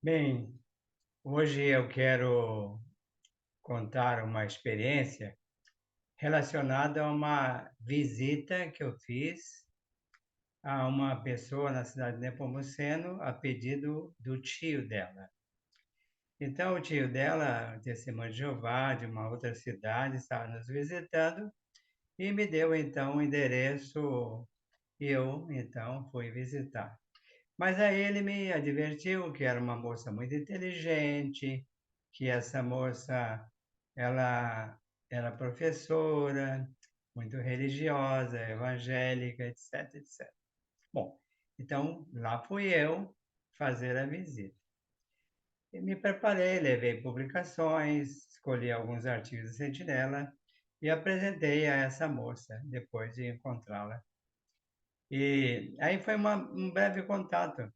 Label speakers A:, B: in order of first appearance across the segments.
A: Bem, hoje eu quero contar uma experiência relacionada a uma visita que eu fiz a uma pessoa na cidade de Nepomuceno, a pedido do tio dela. Então, o tio dela, testemunho de Jeová, de uma outra cidade, estava nos visitando e me deu então o endereço e eu então fui visitar. Mas aí ele me advertiu que era uma moça muito inteligente, que essa moça, ela era professora, muito religiosa, evangélica, etc, etc. Bom, então lá fui eu fazer a visita. E me preparei, levei publicações, escolhi alguns artigos do Sentinela e apresentei a essa moça, depois de encontrá-la. E aí foi um breve contato.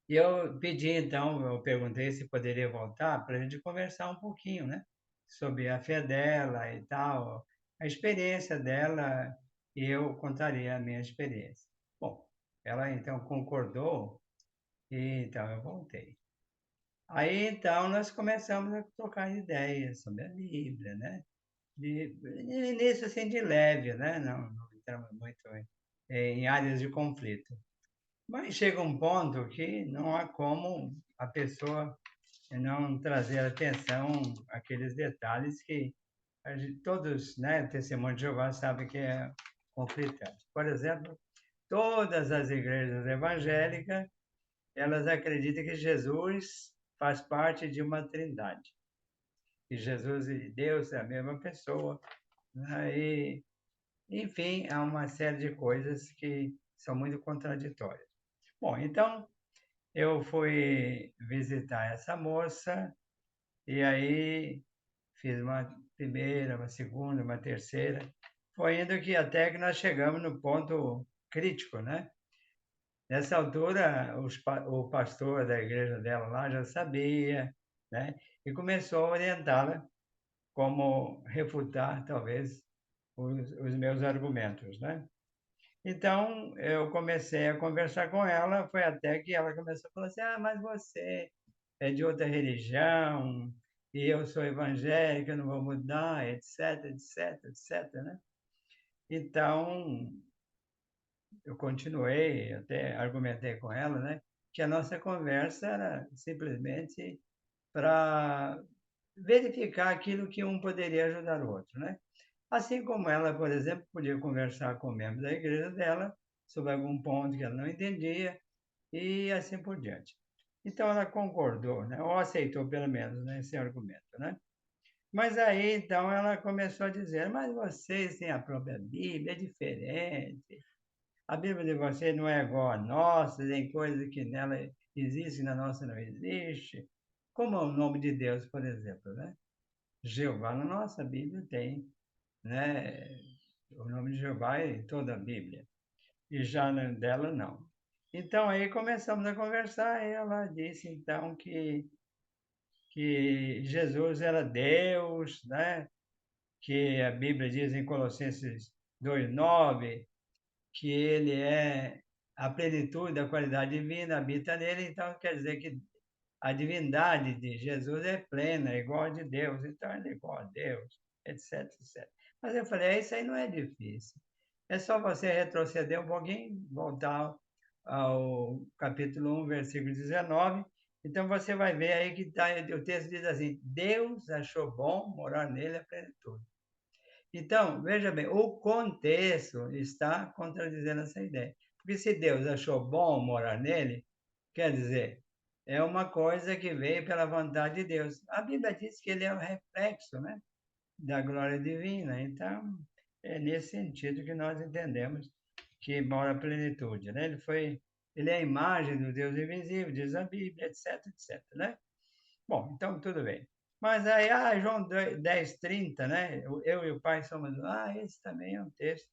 A: E eu pedi então, eu perguntei se poderia voltar para a gente conversar um pouquinho, né, sobre a fé dela e tal, a experiência dela, e eu contaria a minha experiência. Bom, ela então concordou, e então eu voltei. Aí então nós começamos a trocar ideias sobre a Bíblia, né, de início assim de leve, né, não entramos muito em áreas de conflito. Mas chega um ponto que não há como a pessoa não trazer atenção àqueles detalhes que todos, né, testemunhos de Jeová sabem que é conflitante. Por exemplo, todas as igrejas evangélicas, elas acreditam que Jesus faz parte de uma trindade. Que Jesus e Deus é a mesma pessoa, né? E, enfim, há uma série de coisas que são muito contraditórias. Bom, então eu fui visitar essa moça e aí fiz uma primeira, uma segunda, uma terceira. Foi indo que até que nós chegamos no ponto crítico, né? Nessa altura, o pastor da igreja dela lá já sabia, né? E começou a orientá-la como refutar, talvez, os meus argumentos, né? Então, eu comecei a conversar com ela, foi até que ela começou a falar assim: ah, mas você é de outra religião, e eu sou evangélica, eu não vou mudar, etc, etc, etc, né? Então, eu continuei, até argumentei com ela, né, que a nossa conversa era simplesmente para verificar aquilo que um poderia ajudar o outro, né? Assim como ela, por exemplo, podia conversar com membros da igreja dela sobre algum ponto que ela não entendia e assim por diante. Então ela concordou, né? Ou aceitou pelo menos, né, esse argumento, né? Mas aí então ela começou a dizer: mas vocês têm a própria Bíblia, é diferente. A Bíblia de vocês não é igual a nossa, tem coisas que nela existem, na nossa não existe. Como é o nome de Deus, por exemplo, né? Jeová na nossa Bíblia tem, né? O nome de Jeová é em toda a Bíblia. E já dela não. Então aí começamos a conversar e ela disse então que Jesus era Deus, né? Que a Bíblia diz em Colossenses 2:9 que ele é a plenitude da qualidade divina, habita nele, então quer dizer que a divindade de Jesus é plena, é igual a de Deus, então ele é igual a Deus, etc, etc. Mas eu falei: isso aí não é difícil. É só você retroceder um pouquinho, voltar ao capítulo 1, versículo 19. Então você vai ver aí que o texto diz assim: Deus achou bom morar nele a plenitude. Então, veja bem, o contexto está contradizendo essa ideia. Porque se Deus achou bom morar nele, quer dizer, é uma coisa que veio pela vontade de Deus. A Bíblia diz que ele é o reflexo, né, da glória divina. Então, é nesse sentido que nós entendemos que mora a plenitude, né? Ele é a imagem do Deus invisível, diz a Bíblia, etc, etc, né? Bom, então tudo bem. Mas aí, João 10:30, né? Eu e o Pai somos. Esse também é um texto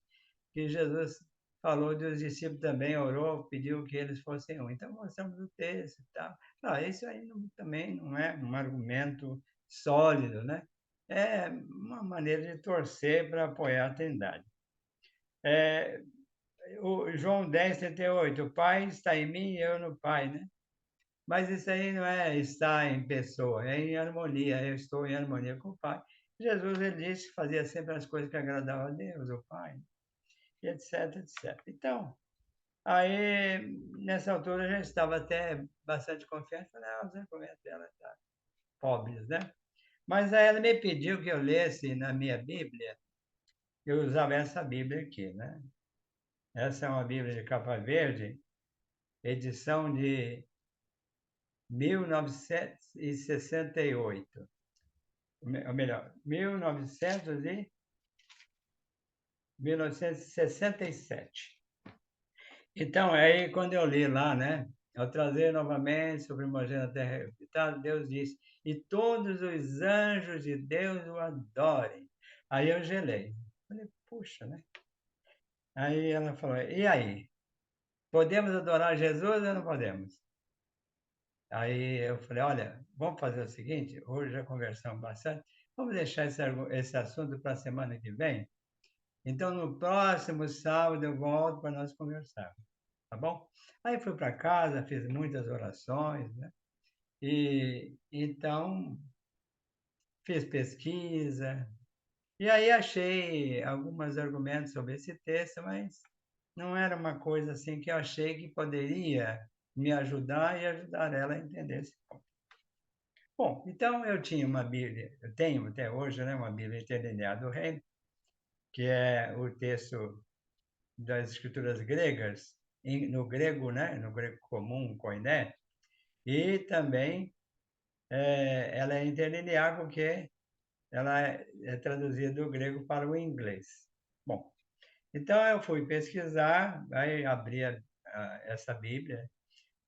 A: que Jesus falou dos discípulos também, orou, pediu que eles fossem um. Então mostramos o texto e tal. Isso aí também não é um argumento sólido, né? É uma maneira de torcer para apoiar a Trindade. É, o João 10:38, o Pai está em mim e eu no Pai, né? Mas isso aí não é estar em pessoa, é em harmonia. Eu estou em harmonia com o Pai. Jesus, ele disse que fazia sempre as coisas que agradavam a Deus, o Pai, e etc, etc. Então, aí, nessa altura, eu já estava até bastante confiante. Falei, os argumentos dela estão pobres, né? Mas aí ela me pediu que eu lesse na minha Bíblia, eu usava essa Bíblia aqui, né? Essa é uma Bíblia de capa verde, edição de 1968. Ou melhor, 1967. Então, aí quando eu li lá, né? Ao trazer novamente sobre o primogênito da terra habitada, Deus disse, e todos os anjos de Deus o adorem. Aí eu gelei. Falei, puxa, né? Aí ela falou, e aí? Podemos adorar Jesus ou não podemos? Aí eu falei, olha, vamos fazer o seguinte, hoje já conversamos bastante, vamos deixar esse assunto para a semana que vem? Então, no próximo sábado eu volto para nós conversarmos, tá bom? Aí fui para casa, fiz muitas orações, né? E então fiz pesquisa, e aí achei alguns argumentos sobre esse texto, mas não era uma coisa assim que eu achei que poderia me ajudar e ajudar ela a entender esse ponto. Bom, então eu tinha uma Bíblia, eu tenho até hoje, né, uma Bíblia interlineada do Reino, que é o texto das escrituras gregas, no grego, né, no grego comum, koiné, e também ela é interlinear porque ela é traduzida do grego para o inglês. Bom, então eu fui pesquisar, aí abri essa Bíblia,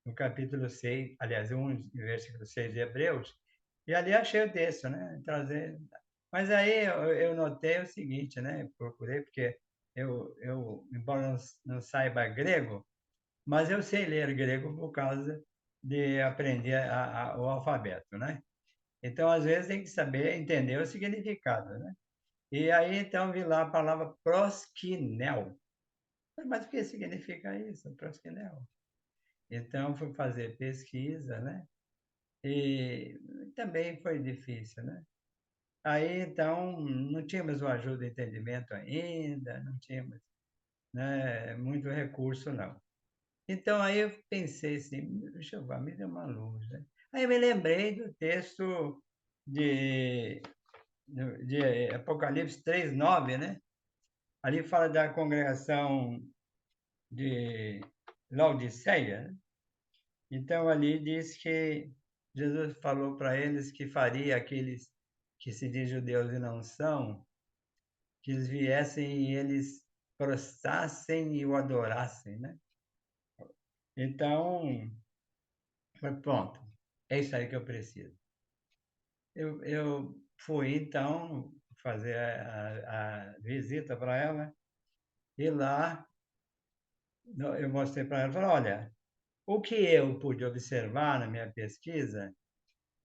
A: no capítulo 6, aliás, 1, versículo 6 de Hebreus, e ali achei o texto, né? Mas aí eu notei o seguinte, né? Procurei, porque embora não saiba grego, mas eu sei ler grego por causa de aprender o alfabeto, né? Então, às vezes, tem que saber entender o significado, né? E aí, então, vi lá a palavra prosquinel. Mas o que significa isso, prosquinel? Então, fui fazer pesquisa, né? E também foi difícil, né? Aí, então, não tínhamos o ajuda e entendimento ainda, não tínhamos, né, muito recurso, não. Então, aí eu pensei assim, Jeová, me deu uma luz, né? Aí eu me lembrei do texto de, de Apocalipse 3:9, né? Ali fala da congregação de Laodiceia, né? Então, ali diz que Jesus falou para eles que faria aqueles que se dizem judeus e não são, que eles viessem e eles prostrassem e o adorassem, né? Então, pronto, é isso aí que eu preciso. Eu fui, então, fazer a visita para ela, e lá eu mostrei para ela, falei, olha, o que eu pude observar na minha pesquisa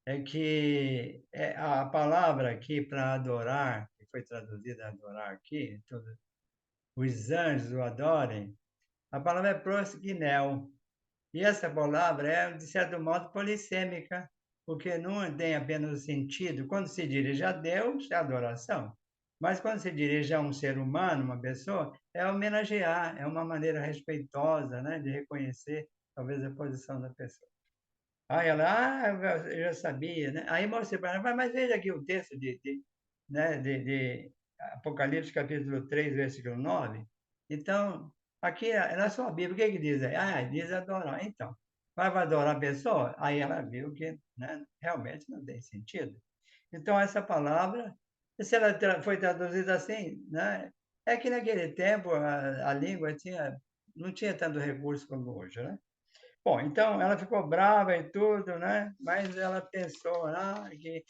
A: é que a palavra aqui para adorar, que foi traduzida adorar aqui, os anjos o adorem, a palavra é proskinel. E essa palavra é, de certo modo, polissêmica, porque não tem apenas o sentido. Quando se dirige a Deus, é adoração. Mas quando se dirige a um ser humano, uma pessoa, é homenagear, é uma maneira respeitosa, né, de reconhecer, talvez, a posição da pessoa. Aí ela, eu já sabia, né? Aí mostrei para ela, mas veja aqui o texto né, de Apocalipse capítulo 3 versículo 9. Então, aqui na sua Bíblia, o que que diz aí? Diz adorar. Então, vai adorar a pessoa? Aí ela viu que, né, realmente não tem sentido. Então, essa palavra, se ela foi traduzida assim, né, é que naquele tempo a língua não tinha tanto recurso como hoje, né? Bom, então ela ficou brava e tudo, né? Mas ela pensou que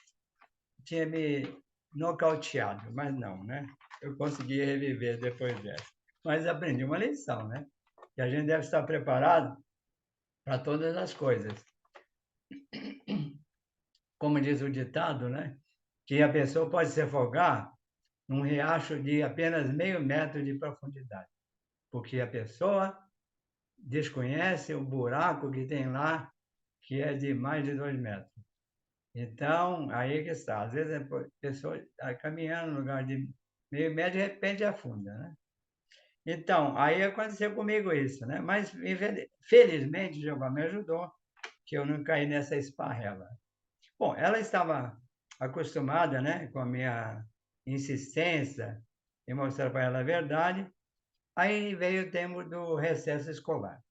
A: tinha me nocauteado, mas não, né? Eu consegui reviver depois dessa. Mas aprendi uma lição, né? Que a gente deve estar preparado para todas as coisas. Como diz o ditado, né? Que a pessoa pode se afogar num riacho de apenas meio metro de profundidade, porque a pessoa desconhece o buraco que tem lá, que é de mais de 2 metros. Então, aí que está. Às vezes a pessoa está caminhando no lugar de meio metro, de repente afunda, né? Então, aí aconteceu comigo isso, né? Mas, felizmente, Jeová me ajudou, que eu não caí nessa esparrela. Bom, ela estava acostumada, né, com a minha insistência em mostrar para ela a verdade. Aí veio o tempo do recesso escolar.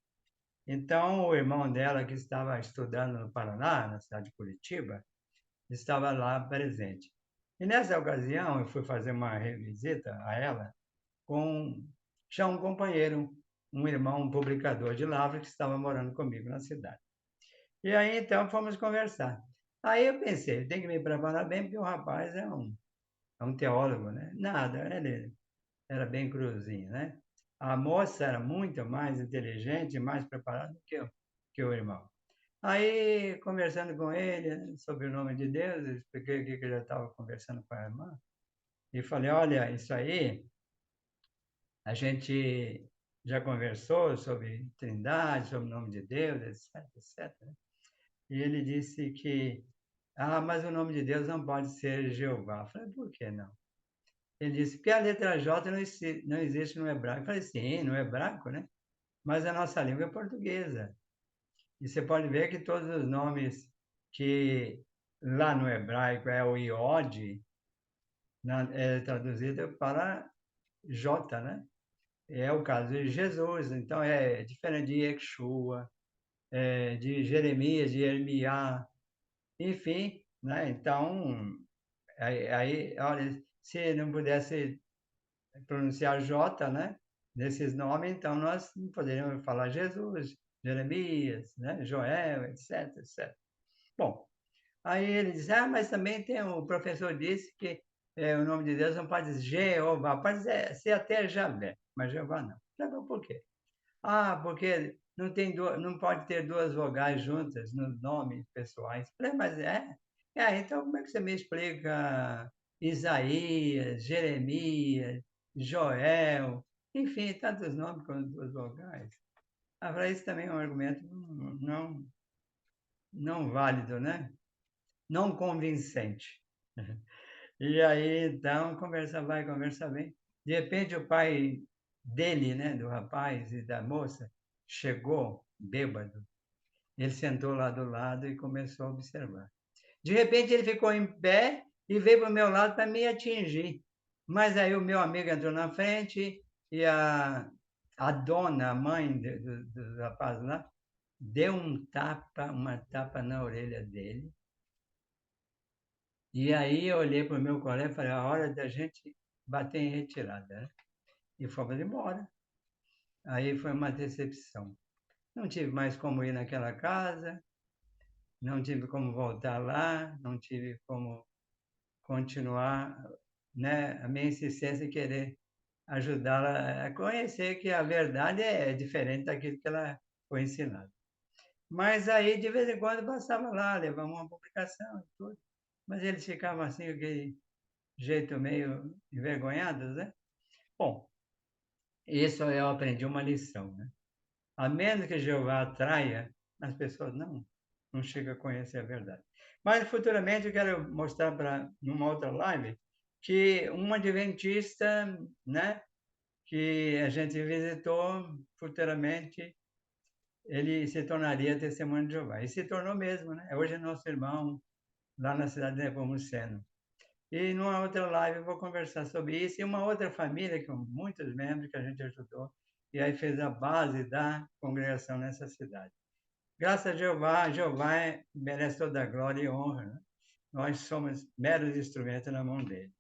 A: Então, o irmão dela, que estava estudando no Paraná, na cidade de Curitiba, estava lá presente. E nessa ocasião, eu fui fazer uma revisita a ela com já um companheiro, um irmão, um publicador de Lavras, que estava morando comigo na cidade. E aí, então, fomos conversar. Aí eu pensei, tem que me preparar bem, porque o rapaz é um teólogo, né? Nada, ele era bem cruzinho, né? A moça era muito mais inteligente, mais preparada que o irmão. Aí, conversando com ele, né, sobre o nome de Deus, eu expliquei o que eu já estava conversando com a irmã, e falei, olha, isso aí, a gente já conversou sobre Trindade, sobre o nome de Deus, etc, etc. E ele disse que, mas o nome de Deus não pode ser Jeová. Eu falei, por que não? Ele disse, porque a letra J não existe no hebraico. Eu falei, sim, no hebraico, né? Mas a nossa língua é portuguesa. E você pode ver que todos os nomes que lá no hebraico é o iode, é traduzido para J, né? É o caso de Jesus, então é diferente de Yeshua, de Jeremias, de Irmiá, enfim, né? Então, olha, se não pudesse pronunciar J, né? Desses nomes, então nós não poderíamos falar Jesus, Jeremias, né? Joel, etc, etc. Bom, aí ele diz, mas também tem, o professor disse que o nome de Deus não pode ser Jeová, pode ser até Javé, mas Jeová não. Javé por quê? Porque não pode ter duas vogais juntas nos nomes pessoais. Falei, mas é? Então como é que você me explica Isaías, Jeremias, Joel, enfim, tantos nomes com duas vogais? Para isso também é um argumento não válido, né? Não convincente. E aí, então, conversa vai, conversa vem. De repente, o pai dele, né, do rapaz e da moça, chegou bêbado. Ele sentou lá do lado e começou a observar. De repente, ele ficou em pé e veio para o meu lado para me atingir. Mas aí o meu amigo entrou na frente e a dona, a mãe do rapaz lá, deu uma tapa na orelha dele. E aí eu olhei para o meu colega e falei, a hora da gente bater em retirada, né? E fomos embora. Aí foi uma decepção. Não tive mais como ir naquela casa, não tive como voltar lá, não tive como continuar, né, a minha insistência em querer ajudá-la a conhecer que a verdade é diferente daquilo que ela foi ensinada. Mas aí, de vez em quando, passava lá, levava uma publicação e tudo. Mas eles ficavam assim, aquele jeito meio envergonhados, né? Bom, isso eu aprendi uma lição, né? A menos que Jeová atraia, as pessoas não chegam a conhecer a verdade. Mas futuramente eu quero mostrar para numa outra live que um adventista, né, que a gente visitou, futuramente ele se tornaria testemunho de Jeová. E se tornou mesmo, né? Hoje é nosso irmão lá na cidade de Nepomuceno. E numa outra live eu vou conversar sobre isso e uma outra família com muitos membros que a gente ajudou e aí fez a base da congregação nessa cidade. Graças a Jeová, Jeová merece toda a glória e honra, né? Nós somos meros instrumentos na mão dele.